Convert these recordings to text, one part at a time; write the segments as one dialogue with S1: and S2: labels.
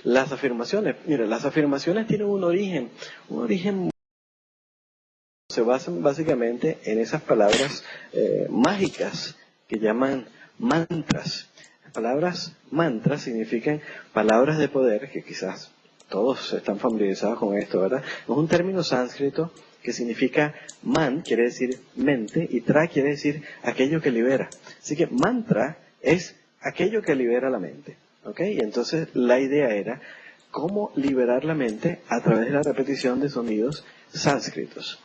S1: Las afirmaciones, mira, las afirmaciones tienen un origen se basan básicamente en esas palabras mágicas que llaman mantras. Las palabras mantras significan palabras de poder, que quizás todos están familiarizados con esto, ¿verdad? Es un término sánscrito que significa man, quiere decir mente, y tra quiere decir aquello que libera. Así que mantra es aquello que libera la mente, ¿ok? Y entonces la idea era cómo liberar la mente a través de la repetición de sonidos sánscritos.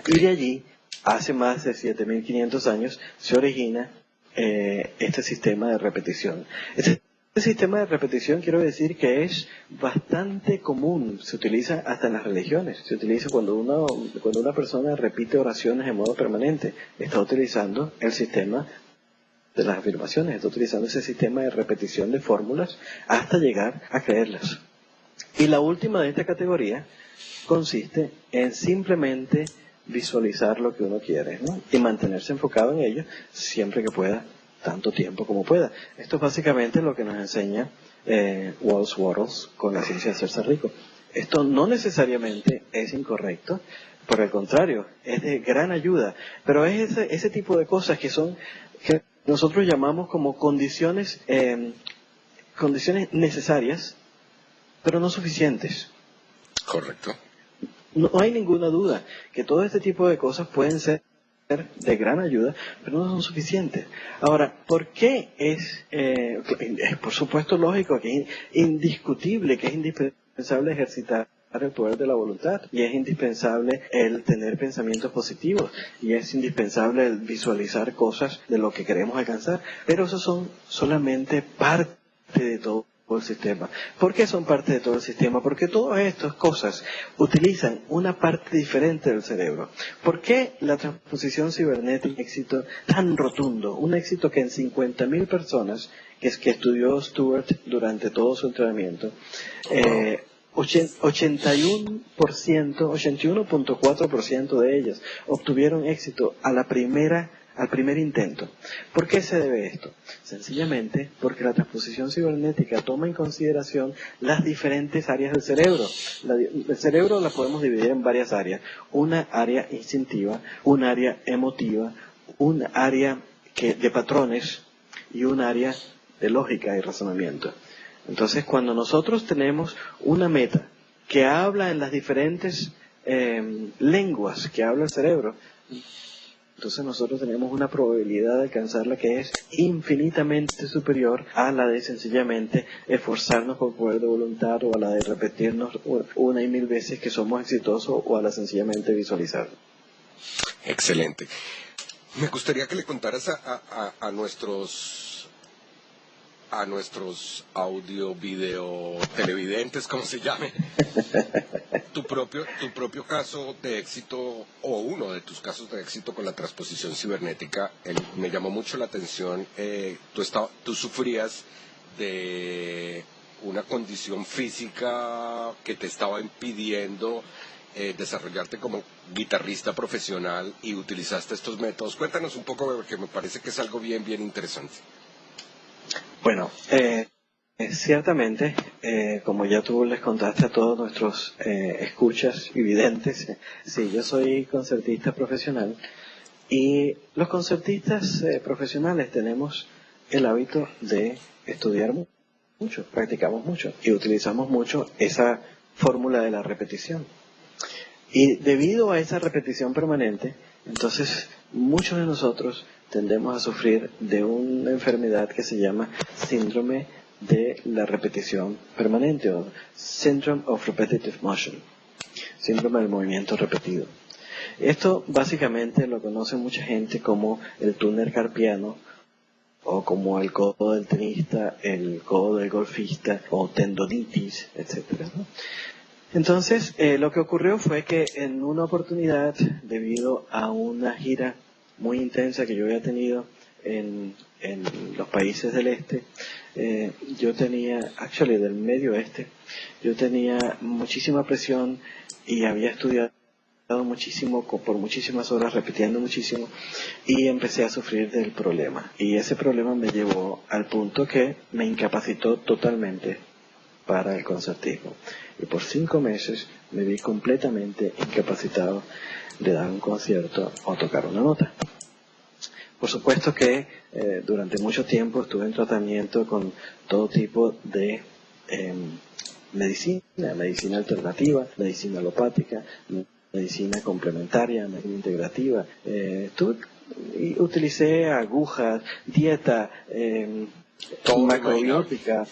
S1: Y de allí, hace más de 7.500 años, se origina este sistema de repetición. Este sistema de repetición quiero decir que es bastante común, se utiliza hasta en las religiones, se utiliza cuando una persona repite oraciones de modo permanente, está utilizando el sistema de las afirmaciones, está utilizando ese sistema de repetición de fórmulas hasta llegar a creerlas. Y la última de esta categoría consiste en simplemente visualizar lo que uno quiere, ¿no? Y mantenerse enfocado en ello siempre que pueda, tanto tiempo como pueda. Esto es básicamente lo que nos enseña Wallace Wattles con la ciencia de hacerse rico. Esto no necesariamente es incorrecto, por el contrario, es de gran ayuda, pero es ese tipo de cosas que nosotros llamamos como condiciones necesarias, pero no suficientes.
S2: Correcto.
S1: No hay ninguna duda que todo este tipo de cosas pueden ser de gran ayuda, pero no son suficientes. Ahora, ¿por qué es por supuesto lógico, que es indiscutible, que es indispensable ejercitar el poder de la voluntad, y es indispensable el tener pensamientos positivos, y es indispensable el visualizar cosas de lo que queremos alcanzar, pero esos son solamente parte de todo el sistema? ¿Por qué son parte de todo el sistema? Porque todas estas cosas utilizan una parte diferente del cerebro. ¿Por qué la transposición cibernética es un éxito tan rotundo? Un éxito que en 50.000 personas que estudió Stewart durante todo su entrenamiento, 81.4% de ellas obtuvieron éxito al primer intento. ¿Por qué se debe esto? Sencillamente porque la transposición cibernética toma en consideración las diferentes áreas del cerebro. El cerebro la podemos dividir en varias áreas. Una área instintiva, un área emotiva, un área de patrones y un área de lógica y razonamiento. Entonces, cuando nosotros tenemos una meta que habla en las diferentes lenguas que habla el cerebro, entonces nosotros tenemos una probabilidad de alcanzarla que es infinitamente superior a la de sencillamente esforzarnos por poder de voluntad, o a la de repetirnos una y mil veces que somos exitosos, o a la sencillamente visualizarlo.
S2: Excelente. Me gustaría que le contaras a nuestros audio, video, televidentes, como se llame, tu propio caso de éxito, o uno de tus casos de éxito con la transposición cibernética. Me llamó mucho la atención, tú sufrías de una condición física que te estaba impidiendo desarrollarte como guitarrista profesional, y utilizaste estos métodos. Cuéntanos un poco, porque me parece que es algo bien, bien interesante.
S1: Bueno, ciertamente, como ya tú les contaste a todos nuestros escuchas y videntes, sí, yo soy concertista profesional, y los concertistas profesionales tenemos el hábito de estudiar mucho, practicamos mucho y utilizamos mucho esa fórmula de la repetición. Y debido a esa repetición permanente, entonces muchos de nosotros tendemos a sufrir de una enfermedad que se llama síndrome de la repetición permanente, o Syndrome of Repetitive Motion, síndrome del movimiento repetido. Esto básicamente lo conoce mucha gente como el túnel carpiano, o como el codo del tenista, el codo del golfista, o tendonitis, etcétera, ¿no? Entonces, lo que ocurrió fue que en una oportunidad, debido a una gira muy intensa que yo había tenido en los países del este, del medio oeste, yo tenía muchísima presión y había estudiado muchísimo, por muchísimas horas, repitiendo muchísimo, y empecé a sufrir del problema. Y ese problema me llevó al punto que me incapacitó totalmente para el concertismo. Y por 5 meses me vi completamente incapacitado de dar un concierto o tocar una nota. Por supuesto que durante mucho tiempo estuve en tratamiento con todo tipo de medicina alternativa, medicina alopática, medicina complementaria, medicina integrativa. Utilicé agujas, dieta, macrobiótica,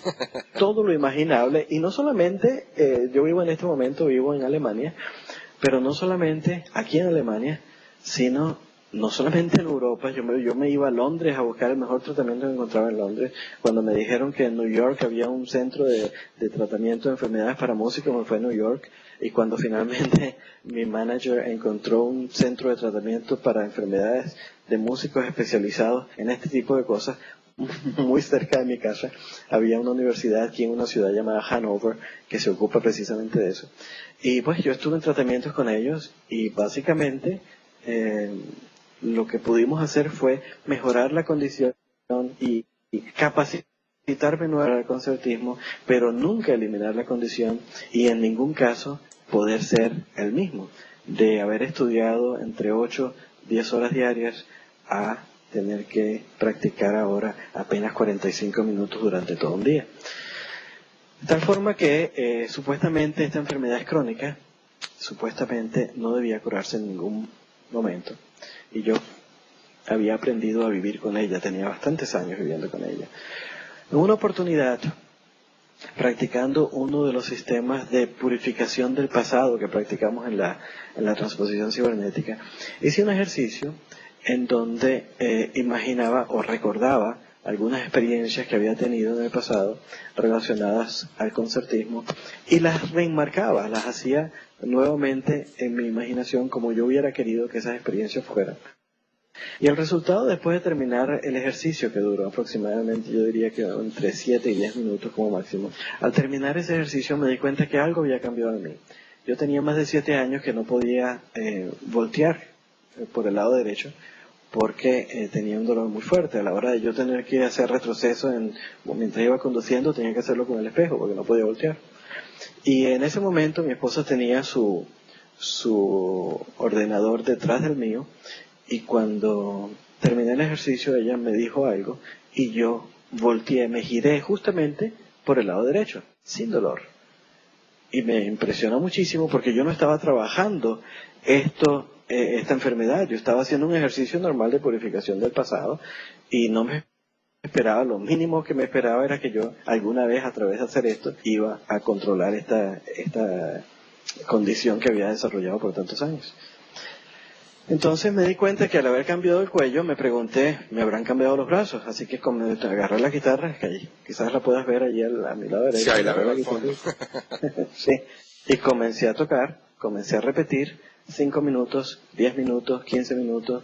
S1: todo lo imaginable. Y no solamente, yo vivo en Alemania, pero no solamente aquí en Alemania, sino no solamente en Europa. Yo me iba a Londres a buscar el mejor tratamiento que encontraba en Londres. Cuando me dijeron que en New York había un centro de tratamiento de enfermedades para músicos, me fue a New York. Y cuando finalmente mi manager encontró un centro de tratamiento para enfermedades de músicos especializados en este tipo de cosas, muy cerca de mi casa, había una universidad aquí en una ciudad llamada Hanover que se ocupa precisamente de eso. Y pues yo estuve en tratamientos con ellos y básicamente lo que pudimos hacer fue mejorar la condición y capacitarme nuevamente al concertismo, pero nunca eliminar la condición y en ningún caso poder ser el mismo, de haber estudiado entre 8 10 horas diarias a tener que practicar ahora apenas 45 minutos durante todo un día. De tal forma que supuestamente esta enfermedad es crónica, supuestamente no debía curarse en ningún momento. Y yo había aprendido a vivir con ella, tenía bastantes años viviendo con ella. En una oportunidad, practicando uno de los sistemas de purificación del pasado que practicamos en la transposición cibernética, hice un ejercicio en donde imaginaba o recordaba algunas experiencias que había tenido en el pasado relacionadas al concertismo y las reenmarcaba, las hacía nuevamente en mi imaginación como yo hubiera querido que esas experiencias fueran. Y el resultado, después de terminar el ejercicio, que duró aproximadamente, yo diría que entre 7 y 10 minutos como máximo, al terminar ese ejercicio me di cuenta que algo había cambiado en mí. Yo tenía más de 7 años que no podía voltear por el lado derecho porque tenía un dolor muy fuerte. A la hora de yo tener que hacer retroceso mientras iba conduciendo, tenía que hacerlo con el espejo porque no podía voltear. Y en ese momento mi esposa tenía su ordenador detrás del mío y cuando terminé el ejercicio ella me dijo algo y yo volteé, me giré justamente por el lado derecho, sin dolor. Y me impresionó muchísimo porque yo no estaba trabajando esta enfermedad, yo estaba haciendo un ejercicio normal de purificación del pasado y no me esperaba, lo mínimo que me esperaba era que yo alguna vez a través de hacer esto iba a controlar esta condición que había desarrollado por tantos años. Entonces me di cuenta que al haber cambiado el cuello me pregunté, ¿me habrán cambiado los brazos? Así que agarré la guitarra, que quizás la puedas ver allí a mi lado derecho.
S2: Sí, ahí la veo al fondo.
S1: Sí, y comencé a tocar, comencé a repetir 5 minutos, 10 minutos, 15 minutos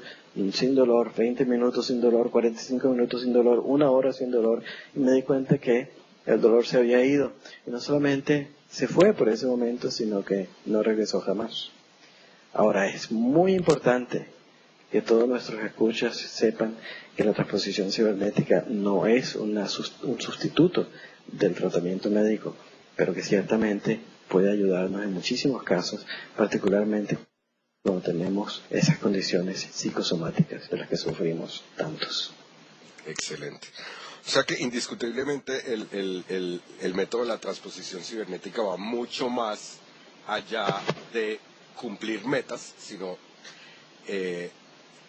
S1: sin dolor, 20 minutos sin dolor, 45 minutos sin dolor, 1 hora sin dolor, y me di cuenta que el dolor se había ido. Y no solamente se fue por ese momento, sino que no regresó jamás. Ahora, es muy importante que todos nuestros escuchas sepan que la transposición cibernética no es un sustituto del tratamiento médico, pero que ciertamente puede ayudarnos en muchísimos casos, particularmente cuando tenemos esas condiciones psicosomáticas de las que sufrimos tantos.
S2: Excelente. O sea que indiscutiblemente el método de la transposición cibernética va mucho más allá de cumplir metas, sino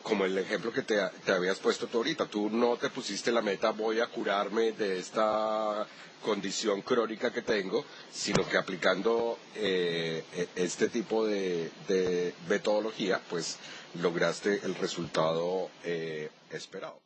S2: como el ejemplo que te habías puesto tú ahorita. Tú no te pusiste la meta, voy a curarme de esta condición crónica que tengo, sino que aplicando este tipo de metodología, pues lograste el resultado esperado.